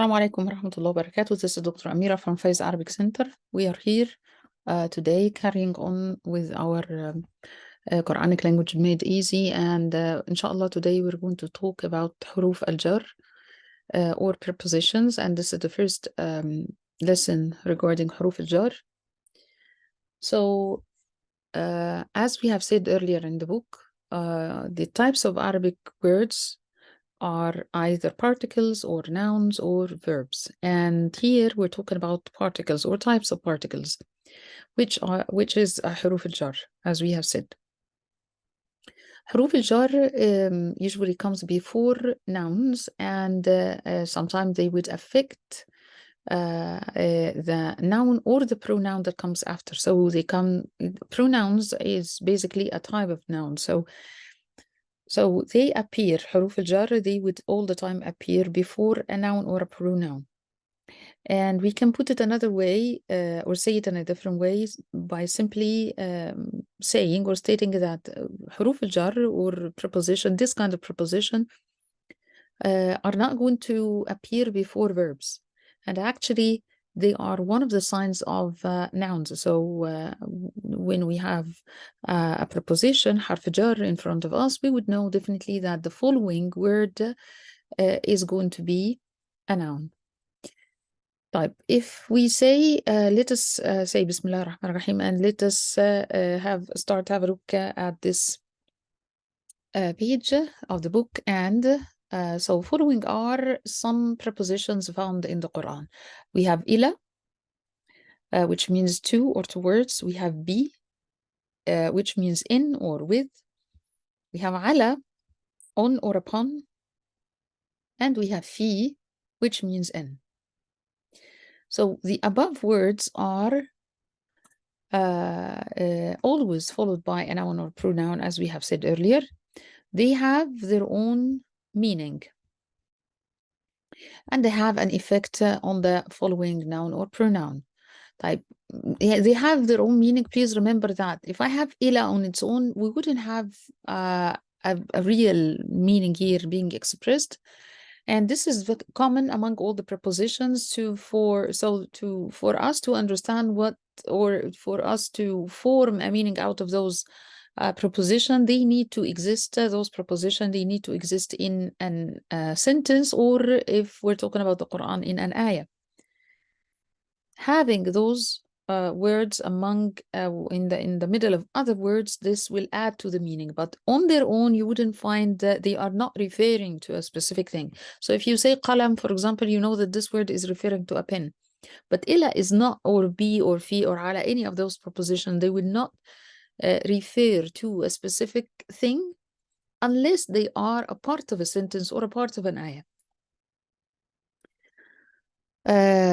Assalamu alaikum warahmatullahi wabarakatuh. This is Dr. Amira from Fayza Arabic Centre. We are here today carrying on with our Quranic language made easy, and inshallah today we're going to talk about حروف الجر or prepositions, and this is the first lesson regarding حروف الجر. So as we have said earlier in the book, the types of Arabic words are either particles or nouns or verbs, and here we're talking about particles or types of particles, which is حروف الجر, as we have said. حروف الجر usually comes before nouns, and sometimes they would affect the noun or the pronoun that comes after. So pronouns is basically a type of noun. So they appear, حروف الجر, they would all the time appear before a noun or a pronoun. And we can put it another way or say it in a different way by simply saying or stating that حروف الجر or preposition, this kind of preposition, are not going to appear before verbs. And actually, they are one of the signs of nouns. So when we have a preposition, حرف جر, in front of us, we would know definitely that the following word is going to be a noun. طيب, if we say, let us say Bismillah ar-Rahman ar-Rahim, and let us start have a look at this page of the book. And so following are some prepositions found in the Quran. We have ila, which means to or towards. We have bi, which means in or with. We have ala, on or upon. And we have fi, which means in. So the above words are always followed by a noun or pronoun, as we have said earlier. They have their own meaning, and they have an effect on the following noun or pronoun. Type. They have their own meaning. Please remember that if I have ila on its own, we wouldn't have a real meaning here being expressed. And this is common among all the prepositions for us to understand what, or for us to form a meaning out of those preposition, they need to exist. Those prepositions, they need to exist in a sentence, or if we're talking about the Quran, in an ayah. Having those words among in the middle of other words, this will add to the meaning, but on their own you wouldn't find that they are not referring to a specific thing. So if you say qalam, for example, you know that this word is referring to a pen, but ila is not, or bi or fi or ala, any of those prepositions, they will not refer to a specific thing unless they are a part of a sentence or a part of an ayah.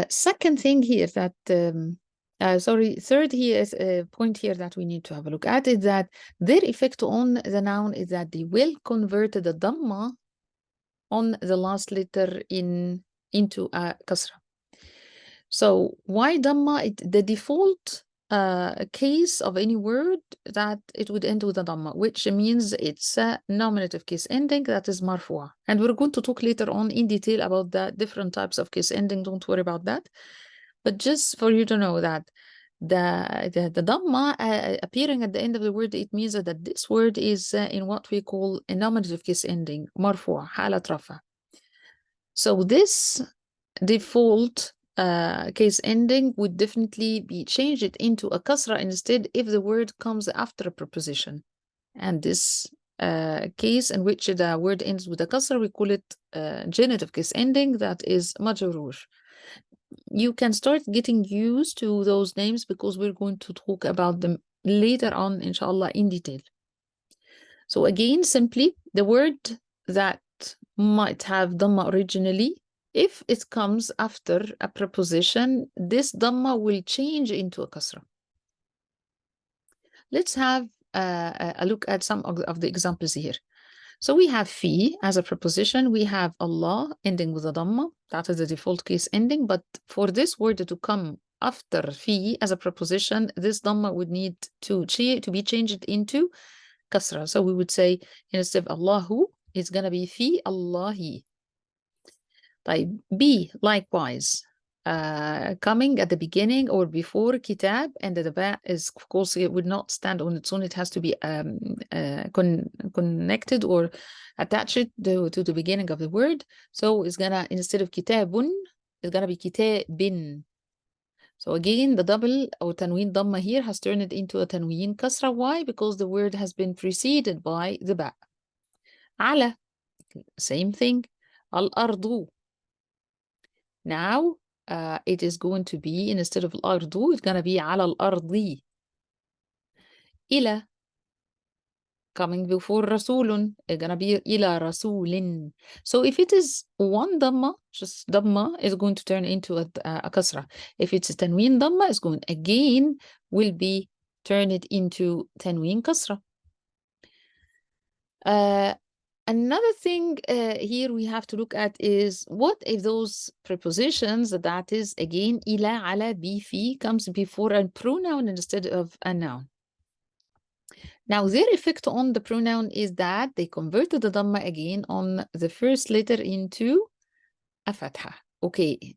Second thing here that third here is a point here that we need to have a look at, is that their effect on the noun is that they will convert the dhamma on the last letter into a kasra. So why dhamma? The default case of any word that it would end with a dhamma, which means it's a nominative case ending that is marfu'a. And we're going to talk later on in detail about the different types of case ending. Don't worry about that. But just for you to know that the dhamma appearing at the end of the word, it means that this word is in what we call a nominative case ending, marfu'a, halat rafa. So this default case ending would definitely be changed into a kasra instead if the word comes after a preposition. And this case in which the word ends with a kasra, we call it genitive case ending, that is majrur. You can start getting used to those names because we're going to talk about them later on, inshallah, in detail. So again, simply the word that might have dhamma originally, if it comes after a preposition, this dhamma will change into a kasra. Let's have a look at some of the examples here. So we have fi as a preposition. We have Allah ending with a dhamma. That is the default case ending. But for this word to come after fi as a preposition, this dhamma would need to be changed into kasra. So we would say, instead of Allahu, it's going to be fi Allahi. طيب B likewise coming at the beginning or before kitab, and the ba is of course it would not stand on its own, it has to be connected or attached to the beginning of the word. So it's gonna, instead of kitabun, it's gonna be kitabin. So again, the double or tanween dhamma here has turned it into a tanween kasra. Why? Because the word has been preceded by the ba. Ala, same thing. Al-ardu. Now, it is going to be, instead of al-ardu, it's going to be ala al-ardi. Ila, coming before rasulun, it's going to be ila rasulin. So if it is one dhamma, just dhamma, is going to turn into a kasra. If it's a tanween dhamma, it's going again will be turned into tanween kasra. Another thing here we have to look at is what if those prepositions, that is again ila, ala, bi, fi, comes before a pronoun instead of a noun. Now their effect on the pronoun is that they converted the dhamma again on the first letter into a fatha. Okay,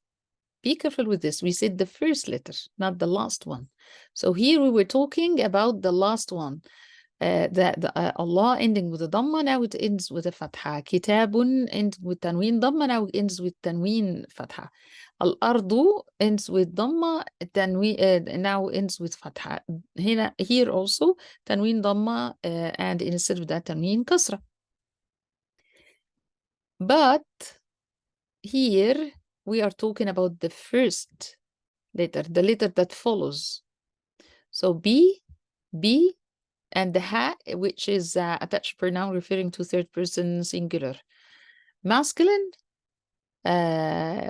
be careful with this. We said the first letter, not the last one. So here we were talking about the last one. Allah ending with a dhamma, now it ends with a fatha. Kitabun ends with tanween dhamma, now it ends with tanween fatha. Al-ardu ends with dhamma, now ends with fatha. Here also tanween dhamma, and instead of that tanween kasra. But here we are talking about the first letter, the letter that follows. So B, and the ha, which is attached pronoun referring to third person singular. Masculine,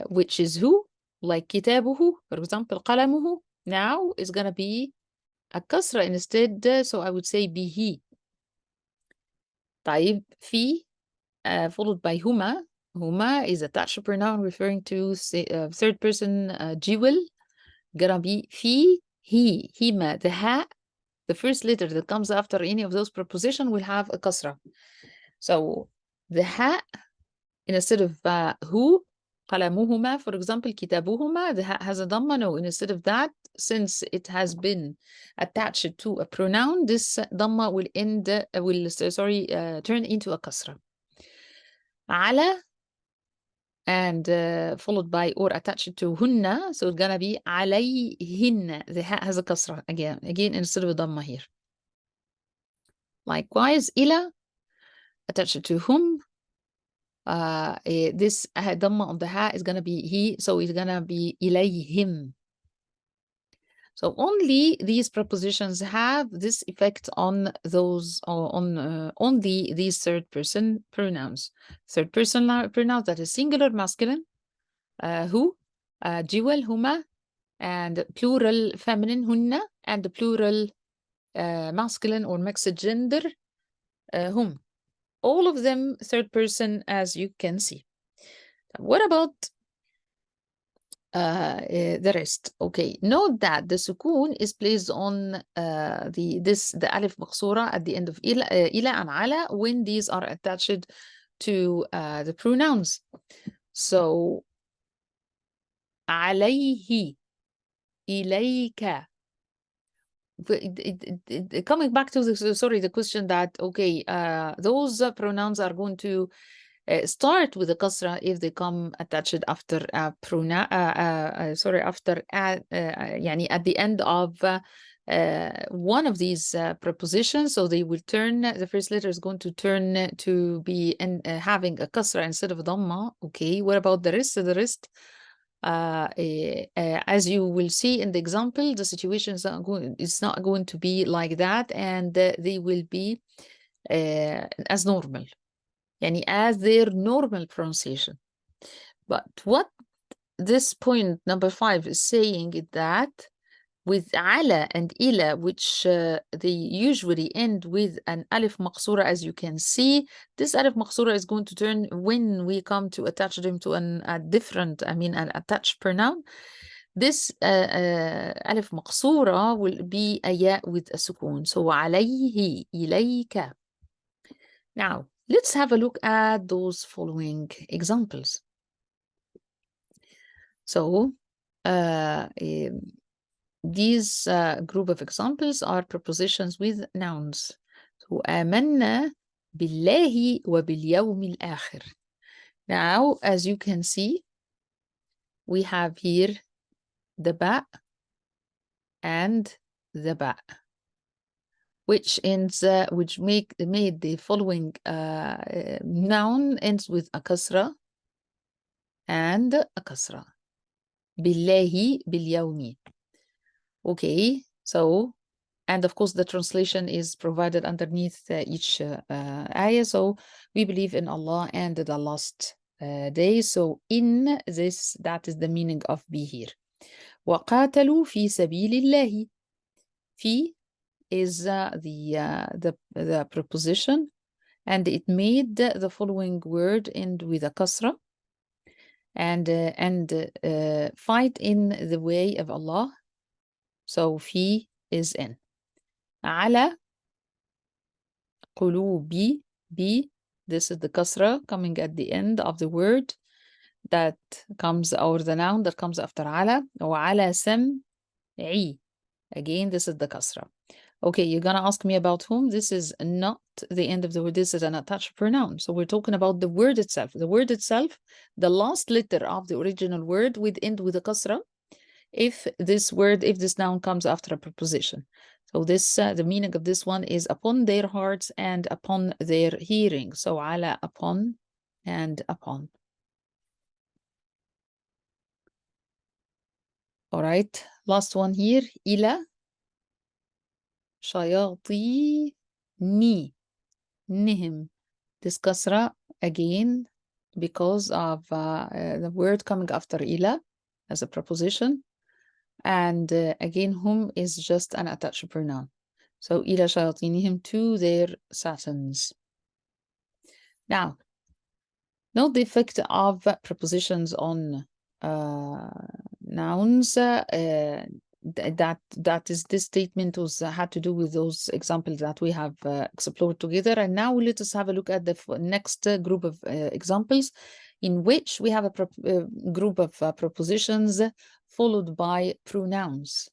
which is who, like kitabuhu, for example, qalamuhu, now is going to be a kasra instead, so I would say bihi. طيب, fi, followed by huma. Huma is attached pronoun referring to third person jewel, gonna be fi, he, hima. The ha, the first letter that comes after any of those prepositions will have a kasra. So the ha, instead of who, qalamuhuma, for example, kitabuhuma, the ha has a dhamma. No, instead of that, since it has been attached to a pronoun, this dhamma will turn into a kasra. Ala, and followed by or attached to hunna, so it's gonna be alayhinna. The ha has a kasra again instead of a dhamma here. Likewise, ila, attached to whom, this dhamma of the ha is gonna be he, so it's gonna be ilayhim. So only these prepositions have this effect on those, only these third person pronouns. Third person pronouns, that is singular masculine, who, jewel, huma, and plural feminine, hunna, and the plural masculine or mixed gender, hum. All of them third person, as you can see. What about the rest? Okay, note that the sukoon is placed on the alif maqsura at the end of ila and ala when these are attached to the pronouns. So alayhi, ilayka. Coming back to the question that, okay, those pronouns are going to start with the kasra if they come attached after pronoun, after يعني at the end of one of these prepositions, so they will turn, the first letter is going to turn to be having a kasra instead of a dhamma. Okay, what about the rest? As you will see in the example, the situation is not going to be like that, and they will be as normal, yani as their normal pronunciation. But what this point number 5 is saying is that with ala and ila, which they usually end with an alif maqsura, as you can see, this alif maqsura is going to turn when we come to attach them to an attached pronoun. This alif maqsura will be a ya with a sukoon. So alayhi, ilayka. Now let's have a look at those following examples. So these group of examples are prepositions with nouns. So آمنا بالله وباليوم الآخر. Now, as you can see, we have here the ba and the ba, which ends, which made the following noun ends with a kasra and a kasra. بالله باليوم. Okay, so, and of course the translation is provided underneath each ayah. So we believe in Allah and the last day. So in this, that is the meaning of be here. وقاتلوا في سبيل الله. في is the preposition, and it made the following word end with a kasra, and fight in the way of Allah. So في is in. على قلوبي, be, this is the kasra coming at the end of the word that comes, or the noun that comes after على. وعلى سمعي, again this is the kasra. Okay, you're gonna ask me about whom. This is not the end of the word. This is an attached pronoun. So we're talking about the word itself. The word itself, the last letter of the original word would end with a kasra if this word, if this noun comes after a preposition. So this, the meaning of this one is upon their hearts and upon their hearing. So ala, upon, and upon. All right, last one here. إلى شياطيني, نهم. This kasra again because of the word coming after إلى as a preposition. And again, whom is just an attached pronoun. So إلى شياطينهم, to their satans. Now, note the effect of prepositions on nouns. That is, this statement was had to do with those examples that we have explored together. And now let us have a look at the next group of examples in which we have a group of prepositions followed by pronouns.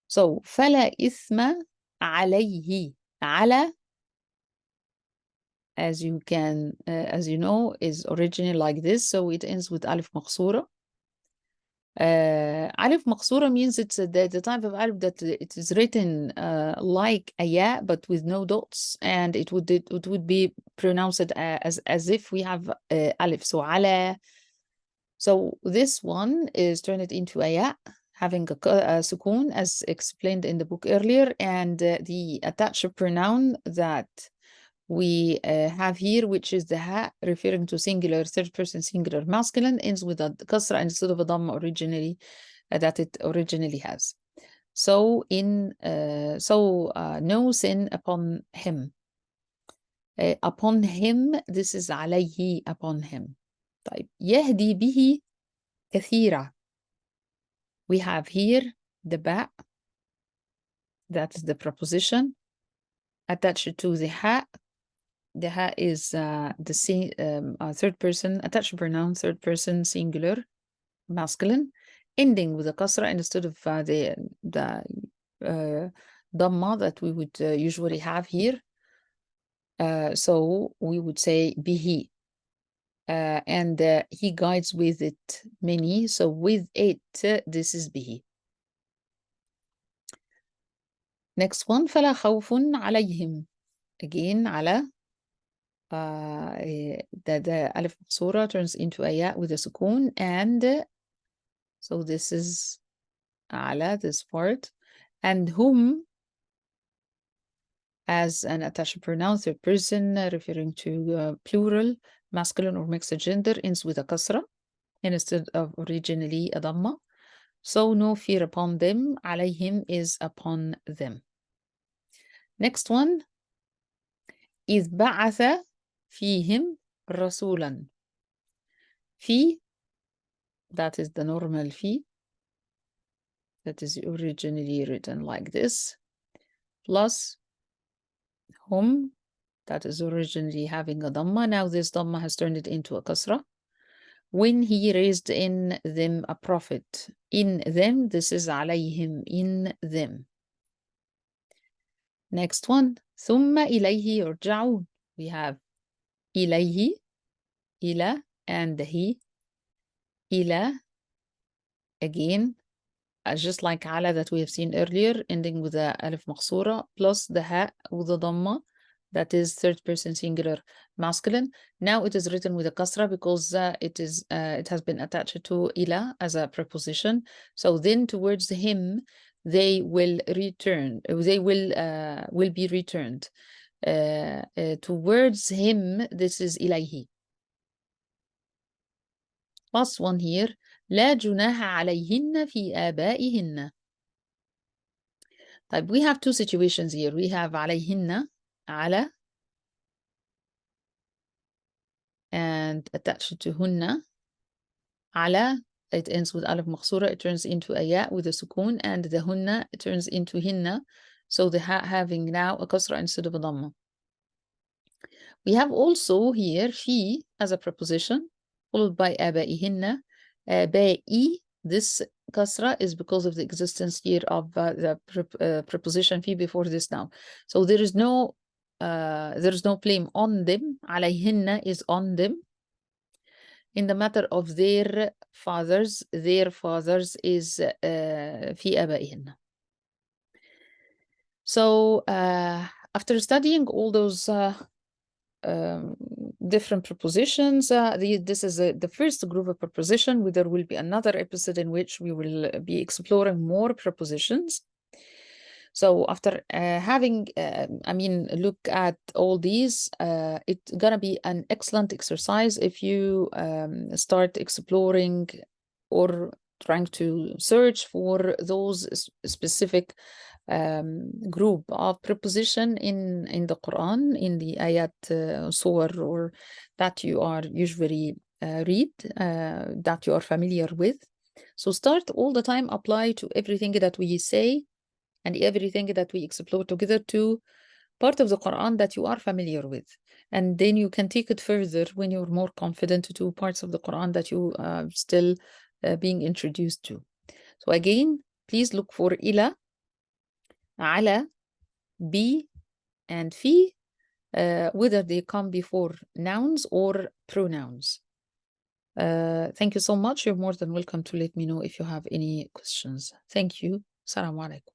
So فلا إثم عليه. على, as you can, as you know, is originally like this. So it ends with alif مقصورة. Alif maqsura means it's the type of alif that it is written like a ya, but with no dots, and it would be pronounced as if we have alif. So ala. So this one is turned into a ya, having a sukoon, as explained in the book earlier, and the attached pronoun that we have here, which is the ha, referring to singular, third person singular masculine, ends with a kasra instead of a dhamma originally that it originally has. So no sin upon him. Upon him, this is عليه, upon him. طيب, يهدي به كثيرا. We have here the ba, that is the preposition, attached to the ha. The ha is the third person attached pronoun, third person singular masculine, ending with a kasra instead of the dhamma that we would usually have here. So we would say bihi, and he guides with it many. So with it, this is bihi. Next one, فلا خوف عليهم. Again, على. The alif maqsura turns into a ya with a sukoon, and so this is ala, this part, and whom as an attached pronoun, third person, referring to plural, masculine or mixed gender, ends with a kasra instead of originally a dhamma. So no fear upon them. عليهم is upon them. Next one, إذ بعث فيهم رسولا. في, that is the normal fi, that is originally written like this, plus hum, that is originally having a dhamma. Now this dhamma has turned it into a kasra. when he raised in them a prophet. In them, this is عليهم, in them. Next one. ثم إليه يرجعون. We have إليه, إلى, and he. إلى, again, just like على that we have seen earlier, ending with the ألف مقصورة, plus the ها with the ضمة, that is third person singular masculine. Now it is written with a kasra because it has been attached to إلى as a preposition. So then towards him, they will return. They will be returned. Towards him, this is إليه. Last one here. لا جناح عليهن في آبائهن. طيب, we have two situations here. We have عليهن, على, and attached to hunna. على, it ends with alif مقصورة. It turns into a ya with a sukun, and the hunna, it turns into hinna. So the ha having now a kasra instead of a dhamma. We have also here fi as a preposition, followed by آبائهن. آبائي, this kasra is because of the existence here of the preposition fi before this noun. So there is no blame on them. عليهن is on them. In the matter of their fathers is في آبائهن. So after studying all those different prepositions, this is the first group of preposition. There will be another episode in which we will be exploring more prepositions. So after having, look at all these, it's gonna be an excellent exercise if you start exploring or trying to search for those specific group of preposition in the Quran, in the ayat, surah, or that you are usually read, that you are familiar with. So start all the time, apply to everything that we say and everything that we explore together to part of the Quran that you are familiar with. And then you can take it further when you're more confident to parts of the Quran that you are still being introduced to. So again, please look for ila, ala, bi, and fi, whether they come before nouns or pronouns. Thank you so much. You're more than welcome to let me know if you have any questions. Thank you. Assalamu alaikum.